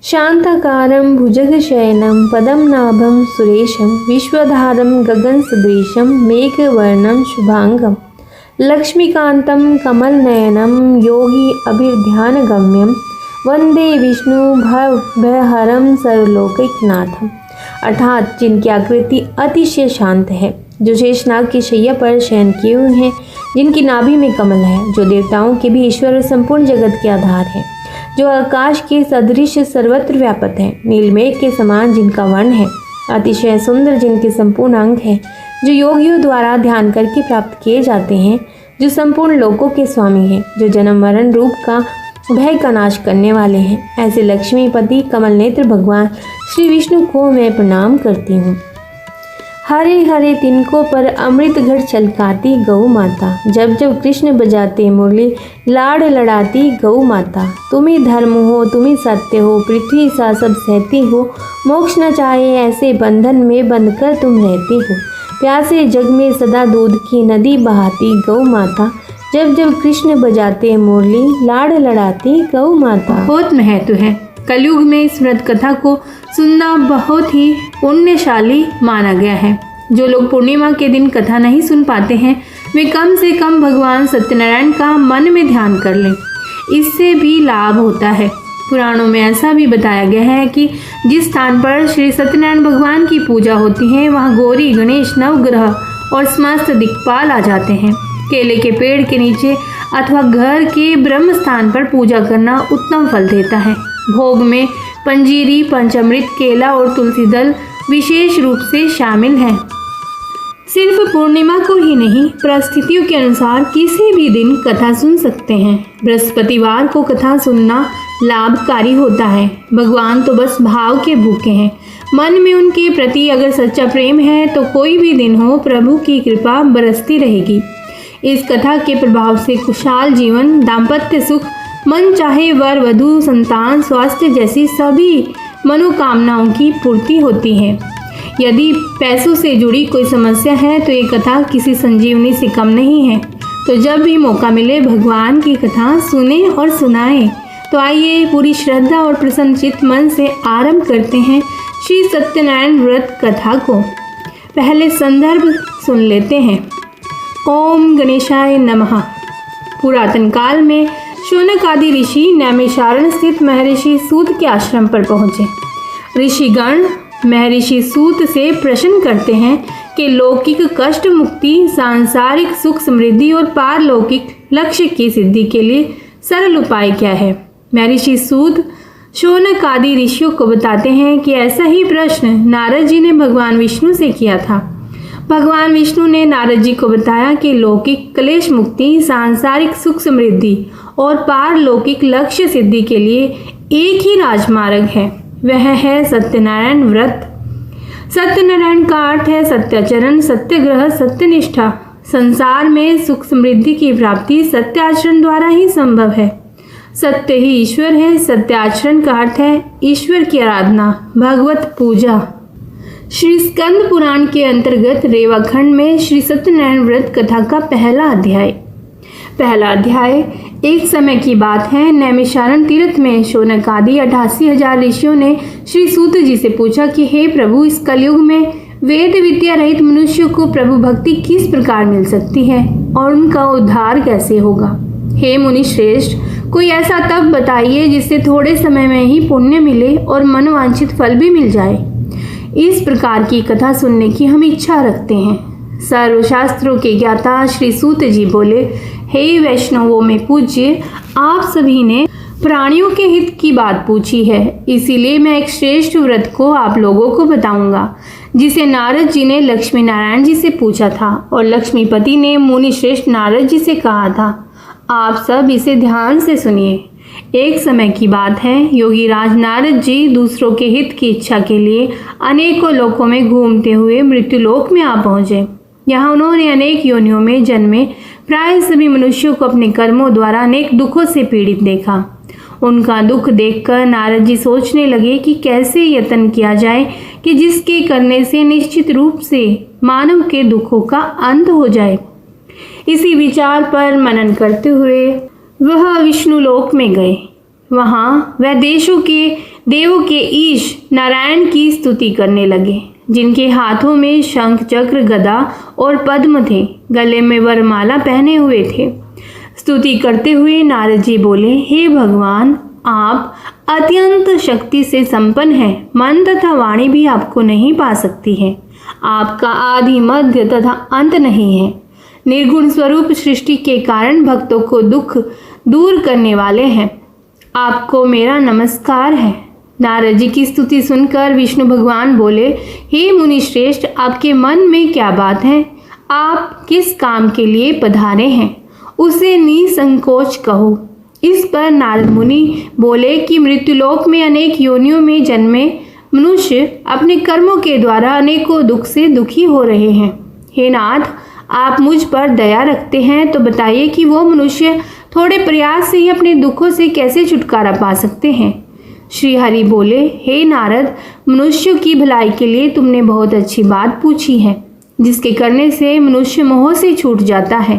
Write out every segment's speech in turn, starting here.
शांताकारं भुजगशयनं पद्मनाभं सुरेशं विश्वधारं गगनसदृशं मेघवर्णं शुभांगं लक्ष्मीकान्तं कमलनयनं योगी अभिध्यानगम्यं वंदे विष्णु भवभयहरं सर्वलोकैकनाथम। अर्थात जिनकी आकृति अतिशय शांत है, जो शेषनाग की शैया पर शयन किए हुए हैं, जिनकी नाभि में कमल है, जो देवताओं के भी ईश्वर और संपूर्ण जगत के आधार है, जो आकाश के सदृश सर्वत्र व्यापक है, नीलमेघ के समान जिनका वर्ण है, अतिशय सुंदर जिनके संपूर्ण अंग है, जो योगियों द्वारा ध्यान करके प्राप्त किए जाते हैं, जो संपूर्ण लोकों के स्वामी हैं, जो जन्म मरण रूप का भय का नाश करने वाले हैं, ऐसे लक्ष्मीपति कमल नेत्र भगवान श्री विष्णु को मैं प्रणाम करती हूँ। हरे हरे तिनकों पर अमृत घट छलकाती गौ माता, जब जब कृष्ण बजाते मुरली लाड़ लड़ाती गौ माता। तुम ही धर्म हो, तुम ही सत्य हो, पृथ्वी सा सब सहती हो, मोक्ष न चाहे ऐसे बंधन में बंधकर तुम रहती हो। प्यासे जग में सदा दूध की नदी बहाती गौ माता, जब जब कृष्ण बजाते मुरली लाड़ लड़ाती गौ माता। बहुत महत्व है। कलयुग में इस व्रत कथा को सुनना बहुत ही पुण्यशाली माना गया है। जो लोग पूर्णिमा के दिन कथा नहीं सुन पाते हैं, वे कम से कम भगवान सत्यनारायण का मन में ध्यान कर लें, इससे भी लाभ होता है। पुराणों में ऐसा भी बताया गया है कि जिस स्थान पर श्री सत्यनारायण भगवान की पूजा होती है, वहाँ गौरी, गणेश, नवग्रह और समस्त दिक्पाल आ जाते हैं। केले के पेड़ के नीचे अथवा घर के ब्रह्म स्थान पर पूजा करना उत्तम फल देता है। भोग में पंजीरी, पंचामृत, केला और तुलसी दल विशेष रूप से शामिल है। सिर्फ पूर्णिमा को ही नहीं, परिस्थितियों के अनुसार किसी भी दिन कथा सुन सकते हैं। बृहस्पतिवार को कथा सुनना लाभकारी होता है। भगवान तो बस भाव के भूखे हैं। मन में उनके प्रति अगर सच्चा प्रेम है तो कोई भी दिन हो, प्रभु की कृपा बरसती रहेगी। इस कथा के प्रभाव से खुशहाल जीवन, दाम्पत्य सुख, मन चाहे वर वधु, संतान, स्वास्थ्य जैसी सभी मनोकामनाओं की पूर्ति होती है। यदि पैसों से जुड़ी कोई समस्या है तो ये कथा किसी संजीवनी से कम नहीं है। तो जब भी मौका मिले भगवान की कथा सुने और सुनाएं। तो आइए पूरी श्रद्धा और प्रसन्नचित्त मन से आरंभ करते हैं श्री सत्यनारायण व्रत कथा को। पहले संदर्भ सुन लेते हैं। ओम गणेशाय नमः। पुरातन काल में शौनक आदि ऋषि नैमिषारण्य स्थित महर्षि सूत के आश्रम पर पहुंचे। ऋषिगण महर्षि सूत से प्रश्न करते हैं कि लौकिक कष्ट मुक्ति, सांसारिक सुख समृद्धि और पारलौकिक लक्ष्य की सिद्धि के लिए सरल उपाय क्या है। महर्षि सूत शौनक आदि ऋषियों को बताते हैं कि ऐसा ही प्रश्न नारद जी ने भगवान विष्णु से किया था। भगवान विष्णु ने नारद जी को बताया कि लौकिक क्लेश मुक्ति, सांसारिक सुख समृद्धि और पारलौकिक लक्ष्य सिद्धि के लिए एक ही राजमार्ग है, वह है सत्यनारायण व्रत। सत्यनारायण का अर्थ है सत्याचरण, सत्यग्रह, सत्यनिष्ठा। संसार में सुख समृद्धि की प्राप्ति सत्य आचरण द्वारा ही संभव है। सत्य ही ईश्वर है। सत्य आचरण का अर्थ है ईश्वर की आराधना, भगवत पूजा। श्री स्कंद पुराण के अंतर्गत रेवाखंड में श्री सत्यनारायण व्रत कथा का पहला अध्याय एक समय की बात है। नैमिषारण्य तीर्थ में शौनक आदि 88,000 ऋषियों ने श्री सूत जी से पूछा कि हे प्रभु, इस कलयुग में वेद विद्या रहित मनुष्य को प्रभु भक्ति किस प्रकार मिल सकती है और उनका उद्धार कैसे होगा। हे मुनि श्रेष्ठ, कोई ऐसा तप बताइए जिससे थोड़े समय में ही पुण्य मिले और मनोवांछित फल भी मिल जाए। इस प्रकार की कथा सुनने की हम इच्छा रखते हैं। सर्वशास्त्रों के ज्ञाता श्री सूत जी बोले, हे वैष्णवों में पूज्य, आप सभी ने प्राणियों के हित की बात पूछी है, इसीलिए मैं एक श्रेष्ठ व्रत को आप लोगों को बताऊंगा, जिसे नारद जी ने लक्ष्मी नारायण जी से पूछा था और लक्ष्मीपति ने मुनि श्रेष्ठ नारद जी से कहा था। आप सब इसे ध्यान से सुनिए। एक समय की बात है, योगी राज नारद जी दूसरों के हित की इच्छा के लिए अनेकों लोकों में घूमते हुए मृत्युलोक में आ पहुंचे। यहाँ उन्होंने अनेक योनियों में जन्मे प्राय सभी मनुष्यों को अपने कर्मों द्वारा अनेक दुखों से पीड़ित देखा। उनका दुख देखकर नारद जी सोचने लगे कि कैसे यत्न किया जाए कि जिसके करने से निश्चित रूप से मानव के दुखों का अंत हो जाए। इसी विचार पर मनन करते हुए वह विष्णु लोक में गए। वहाँ वह देशों के देवों के ईश नारायण की स्तुति करने लगे, जिनके हाथों में शंख चक्र गदा और पद्म थे, गले में वरमाला पहने हुए थे। स्तुति करते हुए नारद जी बोले, हे भगवान, आप अत्यंत शक्ति से संपन्न हैं, मन तथा वाणी भी आपको नहीं पा सकती है। आपका आदि मध्य तथा अंत नहीं है। निर्गुण स्वरूप सृष्टि के कारण भक्तों को दुख दूर करने वाले हैं। आपको मेरा नमस्कार है। नारद जी की स्तुति सुनकर विष्णु भगवान बोले, हे मुनि श्रेष्ठ, आपके मन में क्या बात है? आप किस काम के लिए पधारे हैं, उसे निसंकोच कहो। इस पर नारद मुनि बोले कि मृत्युलोक में अनेक योनियों में जन्मे मनुष्य अपने कर्मों के द्वारा अनेकों दुख से दुखी हो रहे हैं। हे नाथ, आप मुझ पर दया रखते हैं तो बताइए कि वो मनुष्य थोड़े प्रयास से ही अपने दुखों से कैसे छुटकारा पा सकते हैं। श्री हरि बोले, हे नारद, मनुष्यों की भलाई के लिए तुमने बहुत अच्छी बात पूछी है, जिसके करने से मनुष्य मोह से छूट जाता है।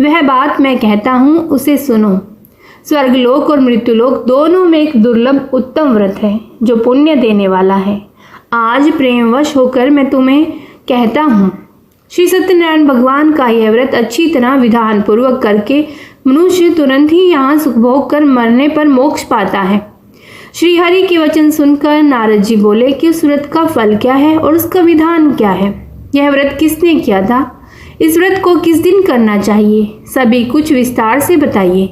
वह बात मैं कहता हूँ, उसे सुनो। स्वर्गलोक और मृत्युलोक दोनों में एक दुर्लभ उत्तम व्रत है जो पुण्य देने वाला है। आज प्रेमवश होकर मैं तुम्हें कहता हूँ। श्री सत्यनारायण भगवान का यह व्रत अच्छी तरह विधान पूर्वक करके मनुष्य तुरंत ही यहाँ सुख भोग कर मरने पर मोक्ष पाता है। श्री हरि के वचन सुनकर नारद जी बोले कि उस व्रत का फल क्या है और उसका विधान क्या है। यह व्रत किसने किया था? इस व्रत को किस दिन करना चाहिए? सभी कुछ विस्तार से बताइए।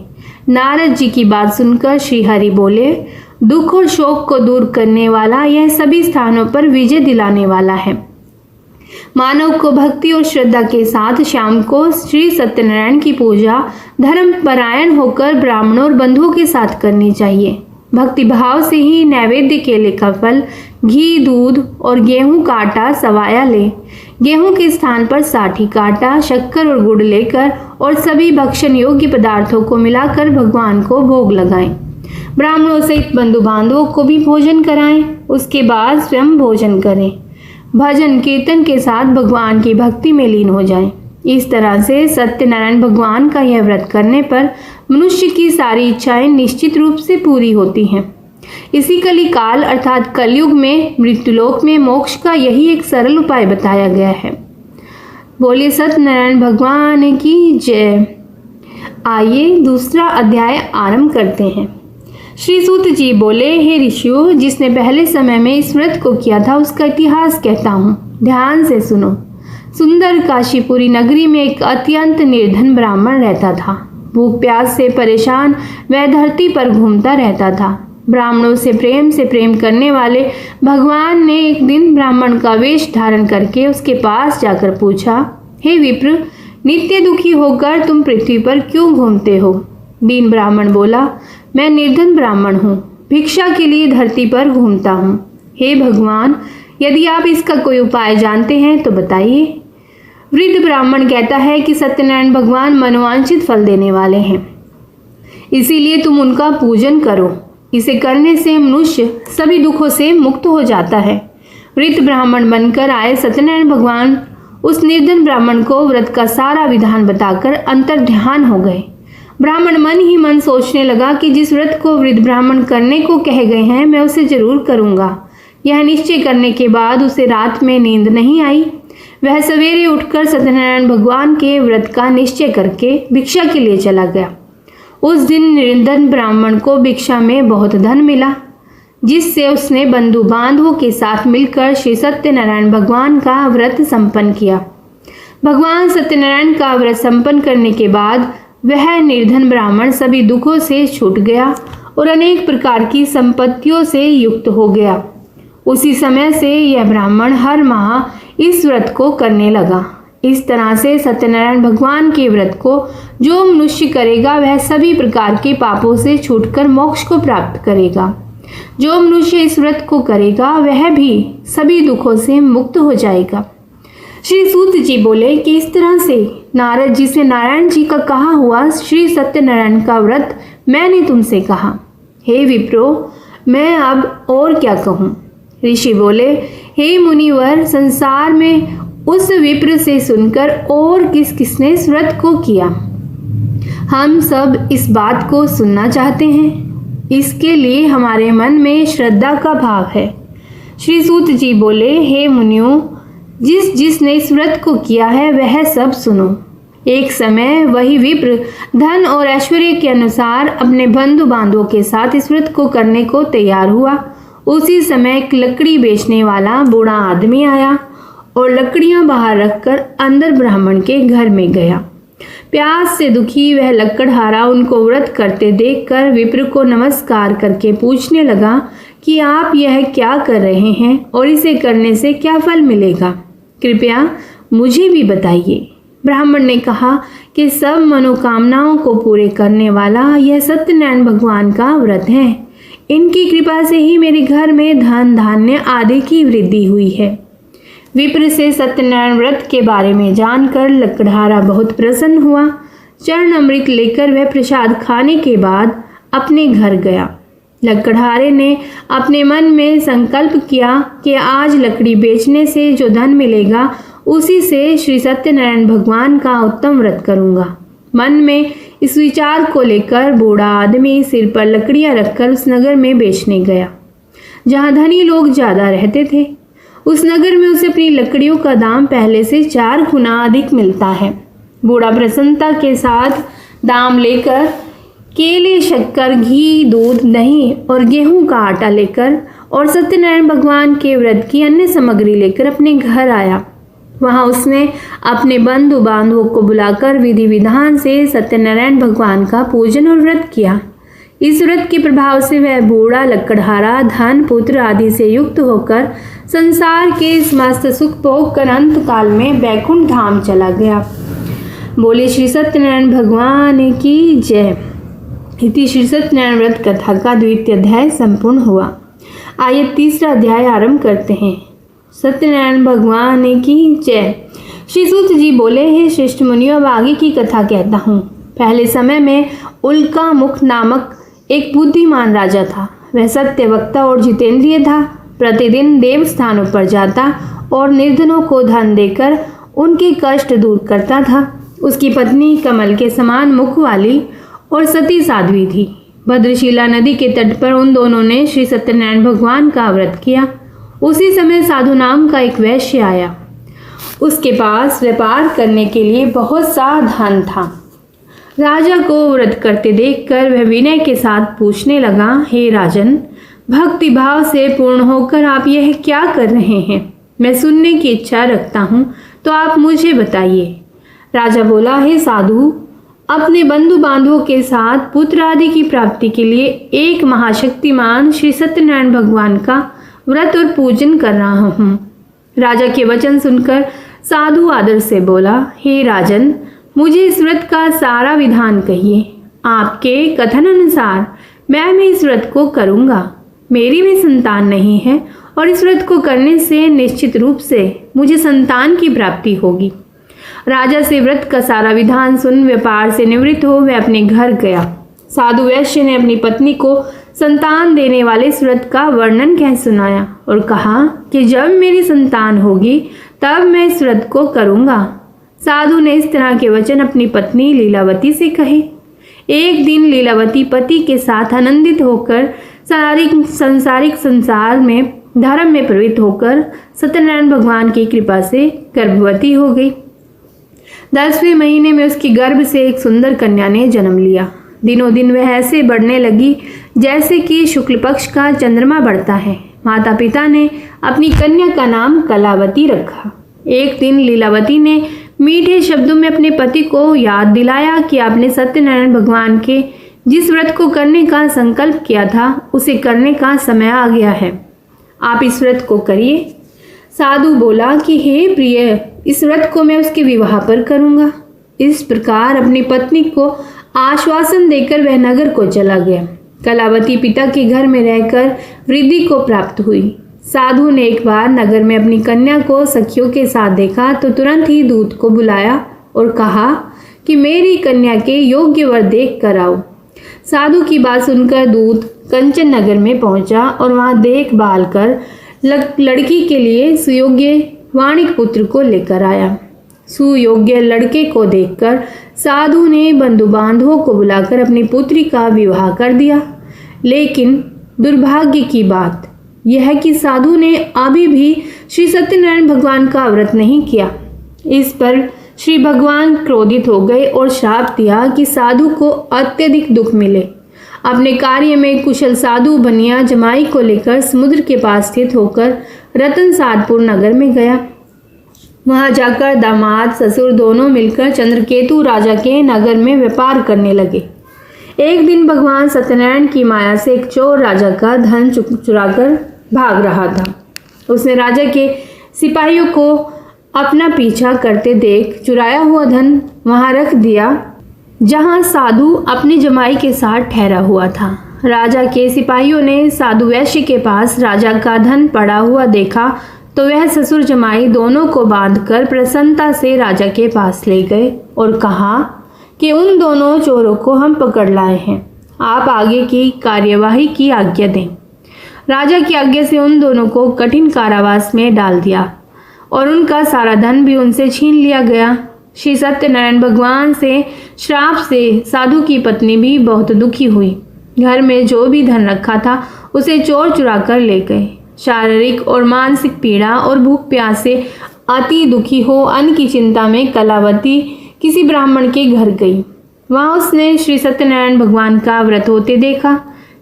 नारद जी की बात सुनकर श्री हरि बोले, दुख और शोक को दूर करने वाला, यह सभी स्थानों पर विजय दिलाने वाला है। मानव को भक्ति और श्रद्धा के साथ शाम को श्री सत्यनारायण की पूजा धर्म परायण होकर ब्राह्मणों और बंधुओं के साथ करनी चाहिए। भक्ति भाव से ही नैवेद्य केले का फल, घी, दूध और गेहूं का आटा सवाया ले। गेहूं के स्थान पर साठी का आटा, शक्कर और गुड़ लेकर और सभी भक्षण योग्य पदार्थों को मिलाकर भगवान को भोग लगाएं। ब्राह्मणों सहित बंधु बांधवों को भी भोजन कराएं। उसके बाद स्वयं भोजन करें। भजन कीर्तन के साथ भगवान की भक्ति में लीन हो जाएं। इस तरह से सत्यनारायण भगवान का यह व्रत करने पर मनुष्य की सारी इच्छाएं निश्चित रूप से पूरी होती हैं। इसी कलिकाल अर्थात कलयुग में मृत्युलोक में मोक्ष का यही एक सरल उपाय बताया गया है। बोलिए सत्यनारायण भगवान की जय। आइए दूसरा अध्याय आरंभ करते हैं। श्री सूत जी बोले, हे ऋषियों, जिसने पहले समय में इस व्रत को किया था उसका इतिहास कहता हूँ, ध्यान से सुनो। सुंदर काशीपुरी नगरी में एक अत्यंत निर्धन ब्राह्मण रहता था। भूख प्यास से परेशान वह धरती पर घूमता रहता था। ब्राह्मणों से प्रेम करने वाले भगवान ने एक दिन ब्राह्मण का वेश धारण करके उसके पास जाकर पूछा, हे विप्र, नित्य दुखी होकर तुम पृथ्वी पर क्यों घूमते हो? दीन ब्राह्मण बोला, मैं निर्धन ब्राह्मण हूँ, भिक्षा के लिए धरती पर घूमता हूँ। हे भगवान, यदि आप इसका कोई उपाय जानते हैं तो बताइए। वृद्ध ब्राह्मण कहता है कि सत्यनारायण भगवान मनोवांछित फल देने वाले हैं, इसीलिए तुम उनका पूजन करो। इसे करने से मनुष्य सभी दुखों से मुक्त हो जाता है। वृद्ध ब्राह्मण बनकर आए सत्यनारायण भगवान उस निर्धन ब्राह्मण को व्रत का सारा विधान बताकर अंतर ध्यान हो गए। ब्राह्मण मन ही मन सोचने लगा कि जिस व्रत को वृद्ध ब्राह्मण करने को कहे गए हैं मैं उसे जरूर करूंगा। यह निश्चय करने के बाद उसे रात में नींद नहीं आई। वह सवेरे उठकर सत्यनारायण भगवान के व्रत का निश्चय करके भिक्षा के लिए चला गया। उस दिन निर्धन ब्राह्मण को भिक्षा में बहुत धन मिला, जिससे उसने बंधु बांधवों के साथ मिलकर श्री सत्यनारायण भगवान का व्रत संपन्न किया। भगवान सत्यनारायण का व्रत संपन्न करने के बाद वह निर्धन ब्राह्मण सभी दुखों से छूट गया और अनेक प्रकार की संपत्तियों से युक्त हो गया। उसी समय से यह ब्राह्मण हर माह इस व्रत को करने लगा। इस तरह से सत्यनारायण भगवान के व्रत को जो मनुष्य करेगा वह सभी प्रकार के पापों से छूटकर मोक्ष को प्राप्त करेगा। जो मनुष्य इस व्रत को करेगा वह भी सभी दुखों से मुक्त हो जाएगा। श्री सूत जी बोले कि इस तरह से नारद जी से नारायण जी का कहा हुआ श्री सत्यनारायण का व्रत मैंने तुमसे कहा। हे विप्रो, मैं अब और क्या कहूँ? ऋषि बोले, हे मुनिवर, संसार में उस विप्र से सुनकर और किसने इस व्रत को किया? हम सब इस बात को सुनना चाहते हैं। इसके लिए हमारे मन में श्रद्धा का भाव है। श्री सूत जी बोले, हे मुनियों, जिसने इस व्रत को किया है वह सब सुनो। एक समय वही विप्र धन और ऐश्वर्य के अनुसार अपने बंधु बांधवों के साथ इस व्रत को करने को तैयार हुआ। उसी समय एक लकड़ी बेचने वाला बूढ़ा आदमी आया और लकड़ियां बाहर रखकर अंदर ब्राह्मण के घर में गया। प्यास से दुखी वह लकड़हारा उनको व्रत करते देखकर विप्र को नमस्कार करके पूछने लगा कि आप यह क्या कर रहे हैं और इसे करने से क्या फल मिलेगा, कृपया मुझे भी बताइए। ब्राह्मण ने कहा कि सब मनोकामनाओं को पूरे करने वाला यह सत्यनारायण भगवान का व्रत है। इनकी कृपा से ही मेरे घर में धन धान्य आदि की वृद्धि हुई है। विप्र से सत्यनारायण व्रत के बारे में जानकर लकड़हारा बहुत प्रसन्न हुआ। चरण अमृत लेकर वह प्रसाद खाने के बाद अपने घर गया। लकड़हारे ने अपने मन में संकल्प किया कि आज लकड़ी बेचने से जो धन मिलेगा उसी से श्री सत्यनारायण भगवान का उत्तम व्रत करूंगा। मन में इस विचार को लेकर बूढ़ा आदमी सिर पर लकड़ियां रखकर उस नगर में बेचने गया जहां धनी लोग ज्यादा रहते थे। उस नगर में उसे अपनी लकड़ियों का दाम पहले से 4 गुना अधिक मिलता है। बूढ़ा प्रसन्नता के साथ दाम लेकर केले, शक्कर, घी, दूध, दही और गेहूं का आटा लेकर और सत्यनारायण भगवान के व्रत की अन्य सामग्री लेकर अपने घर आया। वहां उसने अपने बंधु बांधवों को बुलाकर विधि विधान से सत्यनारायण भगवान का पूजन और व्रत किया। इस व्रत के प्रभाव से वह बूढ़ा लकड़हारा धन पुत्र आदि से युक्त होकर संसार के समस्त सुख भोग कर अंत काल में बैकुंठ धाम चला गया। बोले श्री सत्यनारायण भगवान की जय। इति श्री सत्यनारायण व्रत कथा का 2वां अध्याय संपूर्ण हुआ। आइए 3रा अध्याय आरंभ करते हैं। सत्यनारायण भगवान की जय। श्री सूत जी बोले, हे श्रेष्ठ मुनियों, अब आगे की कथा कहता हूँ। पहले समय में उल्का मुख नामक एक बुद्धिमान राजा था। वह सत्यवक्ता और जितेंद्रिय था। प्रतिदिन देव स्थानों पर जाता और निर्धनों को धन देकर उनके कष्ट दूर करता था। उसकी पत्नी कमल के समान मुख वाली और सती साध्वी थी। भद्रशिला नदी के तट पर उन दोनों ने श्री सत्यनारायण भगवान का व्रत किया। उसी समय साधु नाम का एक वैश्य आया। उसके पास व्यापार करने के लिए बहुत सा धन था। राजा को व्रत करते देखकर वह विनय के साथ पूछने लगा, हे राजन, भक्ति भाव से पूर्ण होकर आप यह क्या कर रहे हैं? मैं सुनने की इच्छा रखता हूँ, तो आप मुझे बताइए। राजा बोला, हे साधु, अपने बंधु बांधवों के साथ पुत्र आदि की प्राप्ति के लिए एक महाशक्तिमान श्री सत्यनारायण भगवान का व्रत और पूजन कर रहा हूँ। राजा के वचन सुनकर साधु आदर से बोला, हे राजन, मुझे इस व्रत का सारा विधान कहिए। आपके कथन अनुसार मैं इस व्रत को करूँगा। मेरी भी संतान नहीं है और इस व्रत को करने से निश्चित रूप से मुझे संतान की प्राप्ति होगी। राजा से व्रत का सारा विधान सुन व्यापार से निवृत्त हो वह अपने घर गया। साधु वैश्य ने अपनी पत्नी को संतान देने वाले इस व्रत का वर्णन कह सुनाया और कहा कि जब मेरी संतान होगी तब मैं इस व्रत को करूँगा। साधु ने इस तरह के वचन अपनी पत्नी लीलावती से कहे। एक दिन लीलावती पति के साथ आनंदित होकर सांसारिक संसार में धर्म में प्रवृत्त होकर सत्यनारायण भगवान की कृपा से गर्भवती हो गई। 10वें महीने में उसकी गर्भ से एक सुंदर कन्या ने जन्म लिया। दिनों दिन वह ऐसे बढ़ने लगी जैसे कि शुक्ल पक्ष का चंद्रमा बढ़ता है। माता पिता ने अपनी कन्या का नाम कलावती रखा। एक दिन लीलावती ने मीठे शब्दों में अपने पति को याद दिलाया कि आपने सत्यनारायण भगवान के जिस व्रत को करने का संकल्प किया था उसे करने का समय आ गया है। आप इस व्रत को करिए। साधु बोला कि हे प्रिय, इस व्रत को मैं उसके विवाह पर करूँगा। इस प्रकार अपनी पत्नी को आश्वासन देकर वह नगर को चला गया। कलावती पिता के घर में रहकर वृद्धि को प्राप्त हुई। साधु ने एक बार नगर में अपनी कन्या को सखियों के साथ देखा तो तुरंत ही दूत को बुलाया और कहा कि मेरी कन्या के योग्य वर देख कर आओ। साधु की बात सुनकर दूत कंचन नगर में पहुंचा और वहां देखभाल कर लड़की के लिए सुयोग्य वाणिक पुत्र को लेकर आया। सुयोग्य लड़के को देखकर साधु ने बंधु बांधवों को बुलाकर अपनी पुत्री का विवाह कर दिया। लेकिन दुर्भाग्य की बात यह है कि साधु ने अभी भी श्री सत्यनारायण भगवान का व्रत नहीं किया। इस पर श्री भगवान क्रोधित हो गए और श्राप दिया कि साधु को अत्यधिक दुख मिले। अपने कार्य में कुशल साधु बनिया जमाई को लेकर समुद्र के पास स्थित होकर रतनसादपुर नगर में गया। वहां जाकर दामाद ससुर दोनों मिलकर चंद्रकेतु राजा के नगर में व्यापार करने लगे। एक दिन भगवान सत्यनारायण की माया से एक चोर राजा का धन चुराकर भाग रहा था। उसने राजा के सिपाहियों को अपना पीछा करते देख चुराया हुआ धन वहां रख दिया जहां साधु अपनी जमाई के साथ ठहरा हुआ था। राजा के सिपाहियों ने साधु वैश्य के पास राजा का धन पड़ा हुआ देखा तो वह ससुर जमाई दोनों को बांधकर प्रसन्नता से राजा के पास ले गए और कहा कि उन दोनों चोरों को हम पकड़ लाए हैं, आप आगे की कार्यवाही की आज्ञा दें। राजा की आज्ञा से उन दोनों को कठिन कारावास में डाल दिया और उनका सारा धन भी उनसे छीन लिया गया। श्री सत्यनारायण भगवान से श्राप से साधु की पत्नी भी बहुत दुखी हुई। घर में जो भी धन रखा था उसे चोर चुरा कर ले गए। शारीरिक और मानसिक पीड़ा और भूख प्यास से अति दुखी हो अन्न की चिंता में कलावती किसी ब्राह्मण के घर गई। वहां उसने श्री सत्यनारायण भगवान का व्रत होते देखा,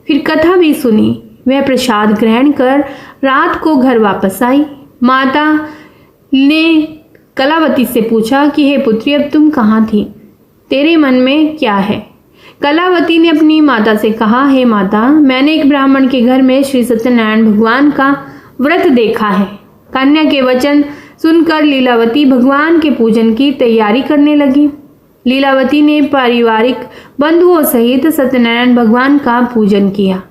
फिर कथा भी सुनी। वह प्रसाद ग्रहण कर रात को घर वापस आई। माता ने कलावती से पूछा कि हे पुत्री, अब तुम कहाँ थी, तेरे मन में क्या है? कलावती ने अपनी माता से कहा, हे माता, मैंने एक ब्राह्मण के घर में श्री सत्यनारायण भगवान का व्रत देखा है। कन्या के वचन सुनकर लीलावती भगवान के पूजन की तैयारी करने लगी। लीलावती ने पारिवारिक बंधुओं सहित सत्यनारायण भगवान का पूजन किया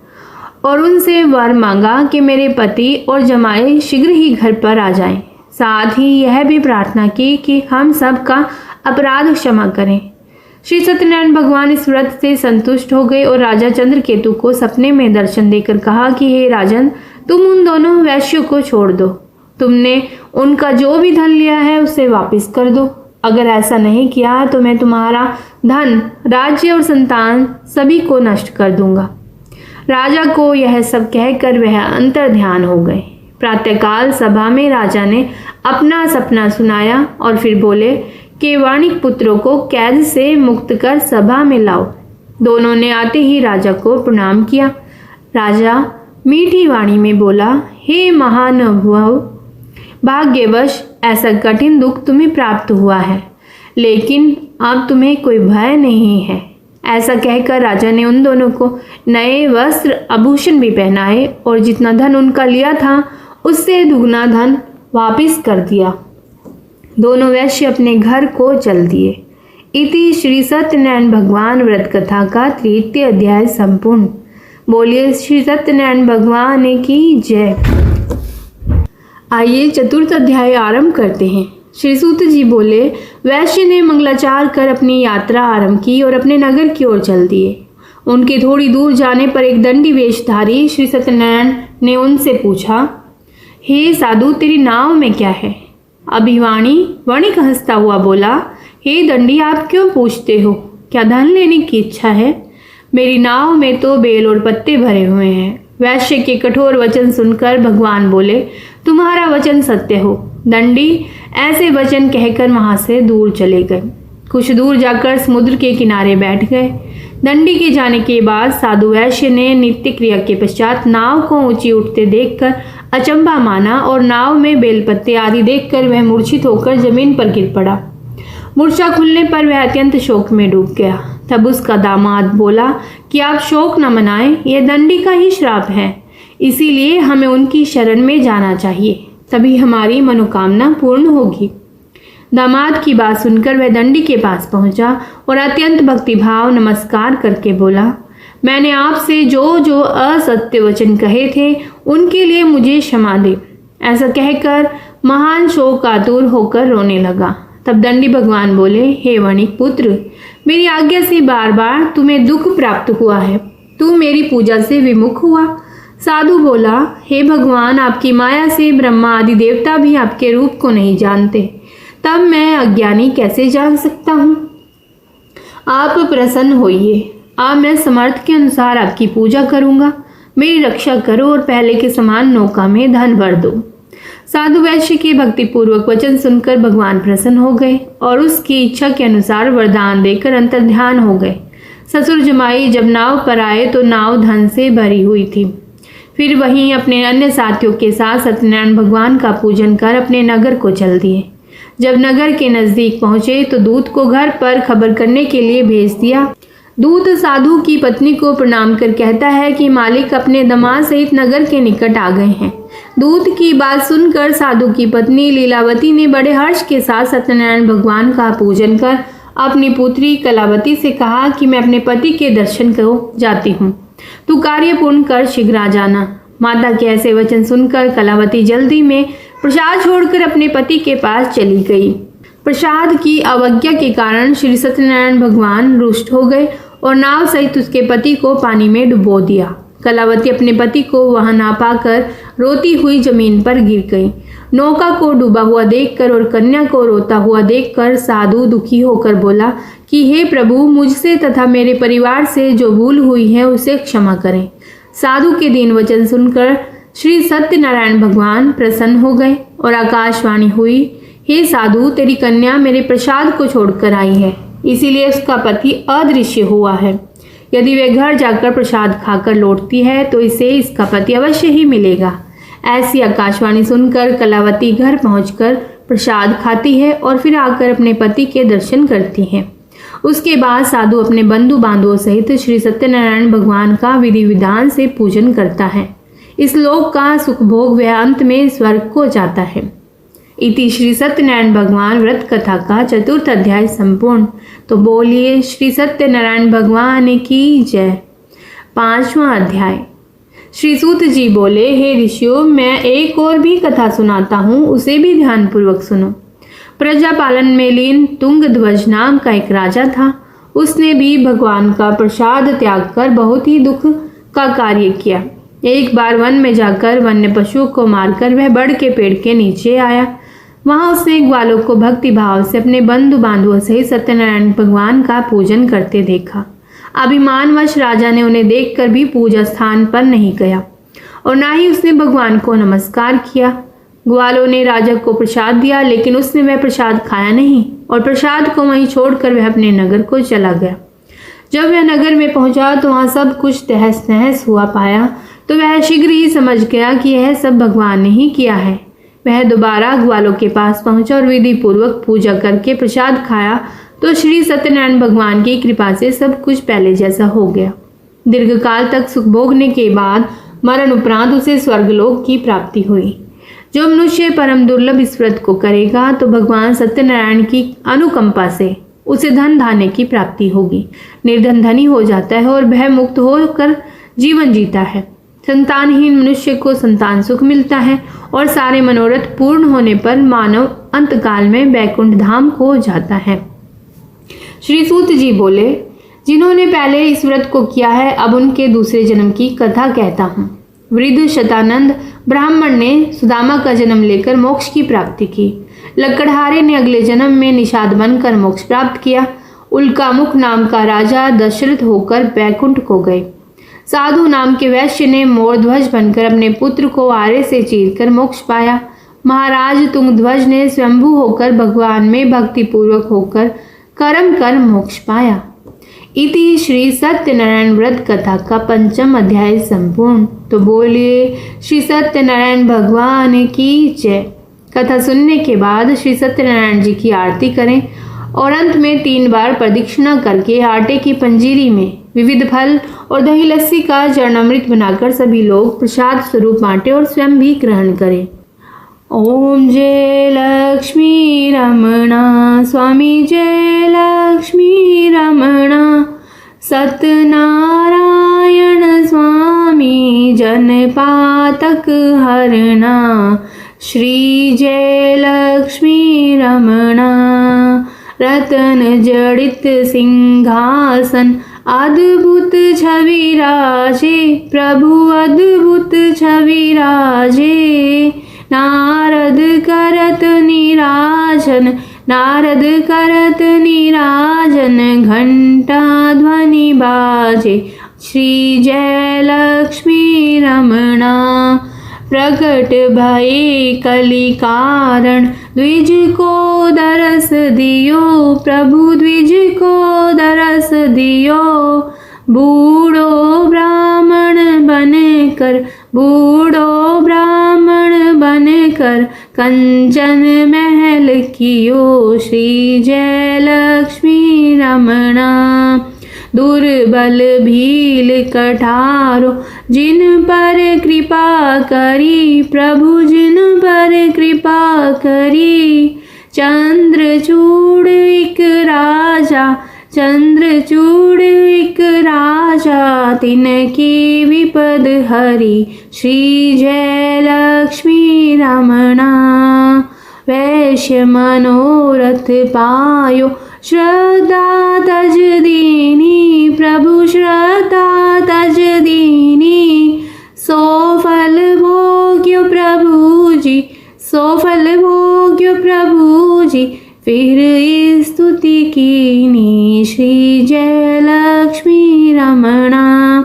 और उनसे वर मांगा कि मेरे पति और जमाई शीघ्र ही घर पर आ जाएं। साथ ही यह भी प्रार्थना की कि हम सब का अपराध क्षमा करें। श्री सत्यनारायण भगवान इस व्रत से संतुष्ट हो गए और राजा चंद्रकेतु को सपने में दर्शन देकर कहा कि हे राजन, तुम उन दोनों वैश्यों को छोड़ दो। तुमने उनका जो भी धन लिया है उसे वापस कर दो। अगर ऐसा नहीं किया तो मैं तुम्हारा धन, राज्य और संतान सभी को नष्ट कर दूंगा। राजा को यह सब कहकर वह अंतर ध्यान हो गए। प्रातःकाल सभा में राजा ने अपना सपना सुनाया और फिर बोले कि वाणिक पुत्रों को कैद से मुक्त कर सभा में लाओ। दोनों ने आते ही राजा को प्रणाम किया। राजा मीठी वाणी में बोला, हे महानुभाव, भाग्यवश ऐसा कठिन दुख तुम्हें प्राप्त हुआ है, लेकिन अब तुम्हें कोई भय नहीं है। ऐसा कहकर राजा ने उन दोनों को नए वस्त्र आभूषण भी पहनाए और जितना धन उनका लिया था उससे दुगना धन वापस कर दिया। दोनों वैश्य अपने घर को चल दिए। इति श्री सत्यनारायण भगवान व्रत कथा का 3य अध्याय संपूर्ण। बोलिए श्री सत्यनारायण भगवान की जय। आइए 4th अध्याय आरंभ करते हैं। श्री सूत जी बोले, वैश्य ने मंगलाचार कर अपनी यात्रा आरंभ की और अपने नगर की ओर चल दिए। उनके थोड़ी दूर जाने पर एक दंडी वेशधारी श्री सत्यनारायण ने उनसे पूछा, हे साधु, तेरी नाव में क्या है? अभिवाणी वणिक हंसता हुआ बोला, हे दंडी, आप क्यों पूछते हो? क्या धन लेने की इच्छा है? मेरी नाव में तो बेल और पत्ते भरे हुए हैं। वैश्य के कठोर वचन सुनकर भगवान बोले, तुम्हारा वचन सत्य हो। दंडी ऐसे वचन कहकर वहां से दूर चले गए। कुछ दूर जाकर समुद्र के किनारे बैठ गए। दंडी के जाने के बाद साधु वैश्य ने नित्य क्रिया के पश्चात नाव को ऊंची उठते देखकर अचंभा माना और नाव में बेलपत्ते आदि देखकर वह मूर्छित होकर जमीन पर गिर पड़ा। मूर्छा खुलने पर वह अत्यंत शोक में डूब गया। तब उसका दामाद बोला कि आप शोक न मनाएं, यह दंडी का ही श्राप है, इसीलिए हमें उनकी शरण में जाना चाहिए, तभी हमारी मनोकामना पूर्ण होगी। दामाद की बात सुनकर वह दंडी के पास पहुंचा और अत्यंत भक्तिभाव नमस्कार करके बोला, मैंने आपसे जो जो असत्य वचन कहे थे उनके लिए मुझे क्षमा दे। ऐसा कहकर महान शोकातुर होकर रोने लगा। तब दंडी भगवान बोले, हे वणिक पुत्र, मेरी आज्ञा से बार बार तुम्हें दुख प्राप्त हुआ है, तू मेरी पूजा से विमुख हुआ। साधु बोला, हे भगवान, आपकी माया से ब्रह्मा आदि देवता भी आपके रूप को नहीं जानते, तब मैं अज्ञानी कैसे जान सकता हूँ? आप प्रसन्न होइए, अब मैं समर्थ के अनुसार आपकी पूजा करूंगा। मेरी रक्षा करो और पहले के समान नौका में धन भर दो। साधु वैश्य के भक्तिपूर्वक वचन सुनकर भगवान प्रसन्न हो गए और उसकी इच्छा के अनुसार वरदान देकर अंतर्ध्यान हो गए। ससुर जमाई जब नाव पर आए तो नाव धन से भरी हुई थी। फिर वहीं अपने अन्य साथियों के साथ सत्यनारायण भगवान का पूजन कर अपने नगर को चल दिए। जब नगर के नजदीक पहुंचे तो दूत को घर पर खबर करने के लिए भेज दिया। दूत साधु की पत्नी को प्रणाम कर कहता है कि मालिक अपने दामाद सहित नगर के निकट आ गए हैं। दूत की बात सुनकर साधु की पत्नी लीलावती ने बड़े हर्ष के साथ सत्यनारायण भगवान का पूजन कर अपनी पुत्री कलावती से कहा कि मैं अपने पति के दर्शन को जाती हूँ, तू कार्य पूर्ण कर शीघ्र आ जाना। माता के ऐसे वचन सुनकर कलावती जल्दी में प्रसाद छोड़कर अपने पति के पास चली गई। प्रसाद की अवज्ञा के कारण श्री सत्यनारायण भगवान रुष्ट हो गए और नाव सहित उसके पति को पानी में डुबो दिया। कलावती अपने पति को वहां ना पाकर रोती हुई जमीन पर गिर गई। नौका को डूबा हुआ देखकर और कन्या को रोता हुआ देखकर साधु दुखी होकर बोला कि हे प्रभु, मुझसे तथा मेरे परिवार से जो भूल हुई है उसे क्षमा करें। साधु के दीन वचन सुनकर श्री सत्यनारायण भगवान प्रसन्न हो गए और आकाशवाणी हुई, हे साधु, तेरी कन्या मेरे प्रसाद को छोड़कर आई है, इसीलिए उसका पति अदृश्य हुआ है। यदि वे घर जाकर प्रसाद खाकर लौटती है तो इसे इसका पति अवश्य ही मिलेगा। ऐसी आकाशवाणी सुनकर कलावती घर पहुंचकर प्रसाद खाती है और फिर आकर अपने पति के दर्शन करती है। उसके बाद साधु अपने बंधु बांधवों सहित श्री सत्यनारायण भगवान का विधि विधान से पूजन करता है। इस लोक का सुख भोग वह अंत में स्वर्ग को जाता है। इति श्री सत्यनारायण भगवान व्रत कथा का 4th अध्याय संपूर्ण। तो बोलिए श्री सत्यनारायण भगवान की जय। 5वां अध्याय। श्री सूत जी बोले, हे ऋषियों, मैं एक और भी कथा सुनाता हूँ, उसे भी ध्यानपूर्वक सुनो। प्रजा पालन में लीन तुंगध्वज नाम का एक राजा था। उसने भी भगवान का प्रसाद त्याग कर बहुत ही दुख का कार्य किया। एक बार वन में जाकर वन्य पशुओं को मारकर वह बड़ के पेड़ के नीचे आया। वहां उसने ग्वालों को भक्ति भाव से अपने बंधु बांधवों सहित सत्यनारायण भगवान का पूजन करते देखा। अभिमानवश राजा ने उन्हें देखकर भी पूजा स्थान पर नहीं गया और ना ही उसने भगवान को नमस्कार किया। ग्वालों ने राजा को प्रसाद दिया, लेकिन उसने वह प्रसाद खाया नहीं और प्रसाद को वहीं छोड़कर वह अपने नगर को चला गया। जब वह नगर में पहुंचा तो वहां सब कुछ तहस नहस हुआ पाया तो वह शीघ्र ही समझ गया कि यह सब भगवान ने ही किया है। वह दोबारा ग्वालों के पास पहुंचा और विधि पूर्वक पूजा करके प्रसाद खाया तो श्री सत्यनारायण भगवान की कृपा से सब कुछ पहले जैसा हो गया। दीर्घ काल तक सुख भोगने के बाद मरण उपरांत उसे स्वर्गलोक की प्राप्ति हुई। जो मनुष्य परम दुर्लभ इस व्रत को करेगा तो भगवान सत्यनारायण की अनुकंपा से उसे धन धान्य की प्राप्ति होगी। निर्धन धनी हो जाता है और भय मुक्त होकर जीवन जीता है। संतानहीन मनुष्य को संतान सुख मिलता है और सारे मनोरथ पूर्ण होने पर मानव अंतकाल में बैकुंठ धाम को जाता है। श्री सूत जी बोले, जिन्होंने पहले इस व्रत को किया है अब उनके दूसरे जन्म की कथा कहता हूँ। वृद्ध शतानंद ब्राह्मण ने सुदामा का जन्म लेकर मोक्ष की प्राप्ति की। लकड़हारे ने अगले जन्म में निषाद बनकर मोक्ष प्राप्त किया। उल्कामुख नाम का राजा दशरथ होकर बैकुंठ को गए। साधु नाम के वैश्य ने मोरध्वज बनकर अपने पुत्र को आरे से चीरकर मोक्ष पाया। महाराज तुंगध्वज ने स्वयंभू होकर भगवान में भक्ति पूर्वक होकर कर्म कर मोक्ष पाया। इति श्री सत्यनारायण व्रत कथा का 5वां अध्याय संपूर्ण। तो बोलिए श्री सत्यनारायण भगवान की जय। कथा सुनने के बाद श्री सत्यनारायण जी की आरती करें और अंत में 3 बार प्रदक्षिणा करके आटे की पंजीरी में विविध फल और दही लस्सी का चरणामृत बनाकर सभी लोग प्रसाद स्वरूप बांटे और स्वयं भी ग्रहण करें। ओम जय लक्ष्मी रमणा स्वामी, जय लक्ष्मी रमणा सत्यनारायण स्वामी, जनपातक हरणा श्री जय लक्ष्मी रमणा। रतन जड़ित सिंहासन अद्भुत छवि राजे, प्रभु अद्भुत छवि राजे। नारद करत निराजन नारद करत नीराजन घंटा ध्वनि बाजे श्री जय लक्ष्मी रमणा। प्रकट भये कलि कारण द्विज को दरस दियो, प्रभु द्विज को दरस दियो। बूढ़ो ब्राह्मण बनकर, बूढ़ो ब्राह्मण बनकर कंचन महल कियो श्री जय लक्ष्मी रमणा। दुर्बल भील कठारो जिन पर कृपा करी, प्रभु जिन पर कृपा करी। चंद्रचूड़ एक राजा, चंद्रचूड़ एक राजा तिनकी विपद हरी श्री जय लक्ष्मी रमणा। वैश्य मनोरथ पायो श्रद्धा तज दीनी, प्रभु श्रद्धा तज दीनी। सो फल भोग्यो प्रभु जी, सो फल भोग्यो प्रभु जी फिर स्तुति कीनी श्री जय लक्ष्मी रमणा।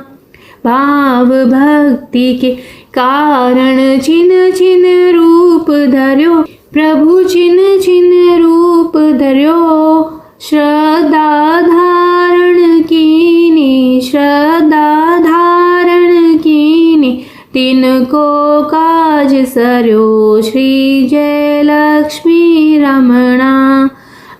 भाव भक्ति के कारण छिन छिन रूप धर्यो, प्रभु छिन छिन रूप धर्यो। श्रद्धा धारण कीनी, श्रद्धा धारण कीनी तिनको काज सर्यो श्री जय लक्ष्मी रमणा।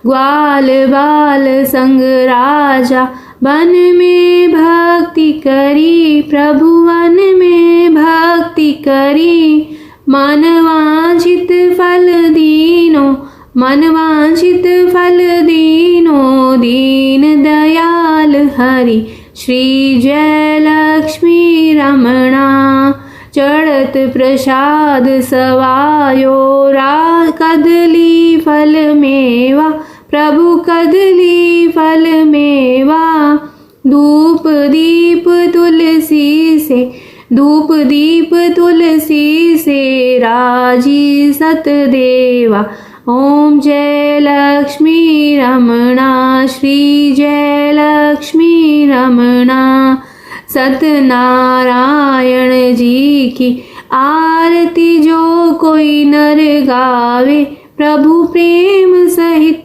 ग्वाल बाल संग राजा वन में भक्ति करी, प्रभु वन में भक्ति करी। मन वांछित फल दीनो, मन वांछित फल दीनो दीन दयाल हरि श्री जय लक्ष्मी रमणा। चढ़त प्रसाद सवायो कदली फल मेवा, प्रभु कदली फल मेवा। धूप दीप तुलसी से, धूप दीप तुलसी से राजी सतदेवा। ओम जय लक्ष्मी रमणा श्री जय लक्ष्मी रमणा। सत्यनारायण जी की आरती जो कोई नर गावे, प्रभु प्रेम सहित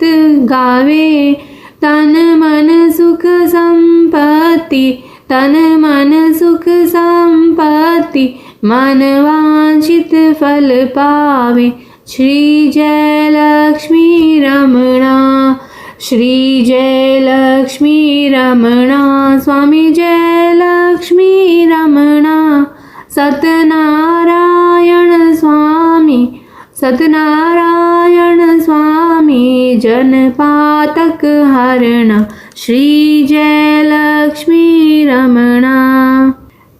गावे। तन मन सुख संपत्ति, तन मन सुख संपत्ति मन वांछित फल पावे श्री जय लक्ष्मी रमणा। श्री जय लक्ष्मी रमणा, स्वामी जय लक्ष्मी रमणा। सत्यनारायण स्वामी, सत्यनारायण स्वामी जन पातक हरणा श्री जय लक्ष्मी रमणा।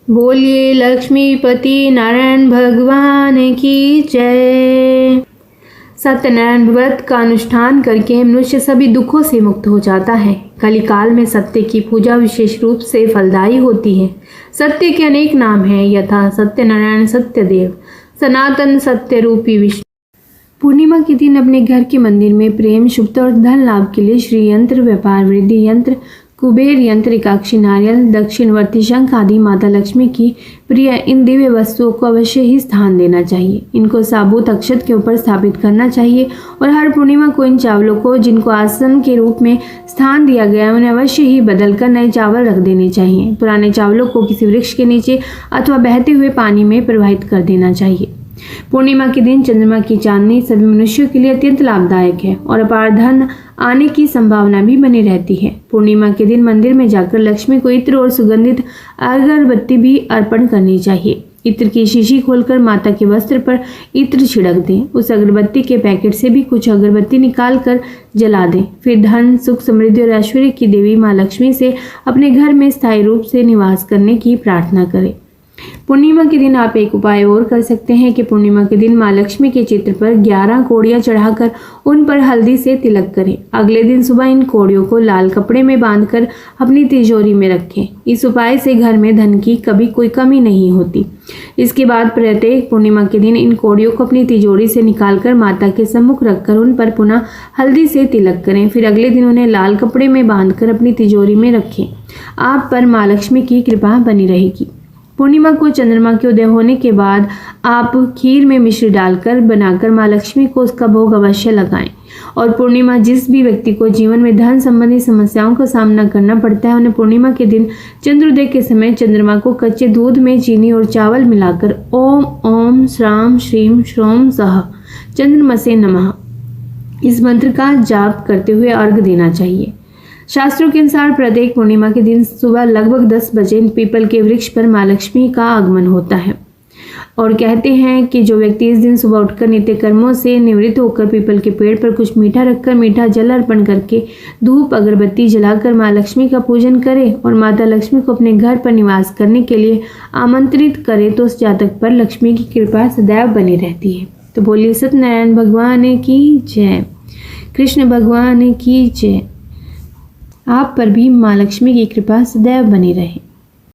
बोलिए लक्ष्मीपति नारायण भगवान की जय। सत्यनारायण व्रत का अनुष्ठान करके मनुष्य सभी दुखों से मुक्त हो जाता है। कलिकाल में सत्य की पूजा विशेष रूप से फलदायी होती है। सत्य के अनेक नाम हैं, यथा सत्यनारायण, सत्यदेव, सनातन, सत्य रूपी विष्णु। पूर्णिमा के दिन अपने घर के मंदिर में प्रेम, शुभता और धन लाभ के लिए श्री यंत्र, व्यापार वृद्धि यंत्र, कुबेर यंत्र, एकाक्षी नारियल, दक्षिणवर्ती शंख आदि माता लक्ष्मी की प्रिय इन दिव्य वस्तुओं को अवश्य ही स्थान देना चाहिए। इनको साबुत अक्षत के ऊपर स्थापित करना चाहिए और हर पूर्णिमा को इन चावलों को जिनको आसन के रूप में स्थान दिया गया है उन्हें अवश्य ही बदलकर नए चावल रख देने चाहिए। पुराने चावलों को किसी वृक्ष के नीचे अथवा बहते हुए पानी में प्रवाहित कर देना चाहिए। पूर्णिमा के दिन चंद्रमा की चांदनी सभी मनुष्यों के लिए अत्यंत लाभदायक है और अपार धन आने की संभावना भी बनी रहती है। पूर्णिमा के दिन मंदिर में जाकर लक्ष्मी को इत्र और सुगंधित अगरबत्ती भी अर्पण करनी चाहिए। इत्र की शीशी खोलकर माता के वस्त्र पर इत्र छिड़क दें। उस अगरबत्ती के पैकेट से भी कुछ अगरबत्ती निकाल कर जला दें। फिर धन, सुख, समृद्धि और ऐश्वर्य की देवी माँ लक्ष्मी से अपने घर में स्थायी रूप से निवास करने की प्रार्थना करें। पूर्णिमा के दिन आप एक उपाय और कर सकते हैं कि पूर्णिमा के दिन माँ लक्ष्मी के चित्र पर 11 कोड़ियाँ चढ़ाकर उन पर हल्दी से तिलक करें। अगले दिन सुबह इन कोड़ियों को लाल कपड़े में बांधकर अपनी तिजोरी में रखें। इस उपाय से घर में धन की कभी कोई कमी नहीं होती। इसके बाद प्रत्येक पूर्णिमा के दिन इन कोड़ियों को अपनी तिजोरी से निकालकर माता के सम्मुख रखकर उन पर पुनः हल्दी से तिलक करें। फिर अगले दिन उन्हें लाल कपड़े में बांधकर अपनी तिजोरी में रखें। आप पर माँ लक्ष्मी की कृपा बनी रहेगी। पूर्णिमा को चंद्रमा के उदय होने के बाद आप खीर में मिश्री डालकर बनाकर माँ लक्ष्मी को उसका भोग अवश्य लगाएं। और पूर्णिमा जिस भी व्यक्ति को जीवन में धन संबंधी समस्याओं का सामना करना पड़ता है, उन्हें पूर्णिमा के दिन चंद्रोदय के समय चंद्रमा को कच्चे दूध में चीनी और चावल मिलाकर ओम ओम श्राम श्रीम श्रोम सह चंद्रमसे नमः इस मंत्र का जाप करते हुए अर्घ देना चाहिए। शास्त्रों के अनुसार प्रत्येक पूर्णिमा के दिन सुबह लगभग 10 बजे पीपल के वृक्ष पर माँ लक्ष्मी का आगमन होता है और कहते हैं कि जो व्यक्ति इस दिन सुबह उठकर नित्य कर्मों से निवृत्त होकर पीपल के पेड़ पर कुछ मीठा रखकर मीठा जल अर्पण करके धूप अगरबत्ती जलाकर माँ लक्ष्मी का पूजन करे और माता लक्ष्मी को अपने घर पर निवास करने के लिए आमंत्रित करे तो उस जातक पर लक्ष्मी की कृपा सदैव बनी रहती है। तो बोलिए सत्यनारायण भगवान की जय, कृष्ण भगवान की जय। आप पर भी माँ लक्ष्मी की कृपा सदैव बनी रहे।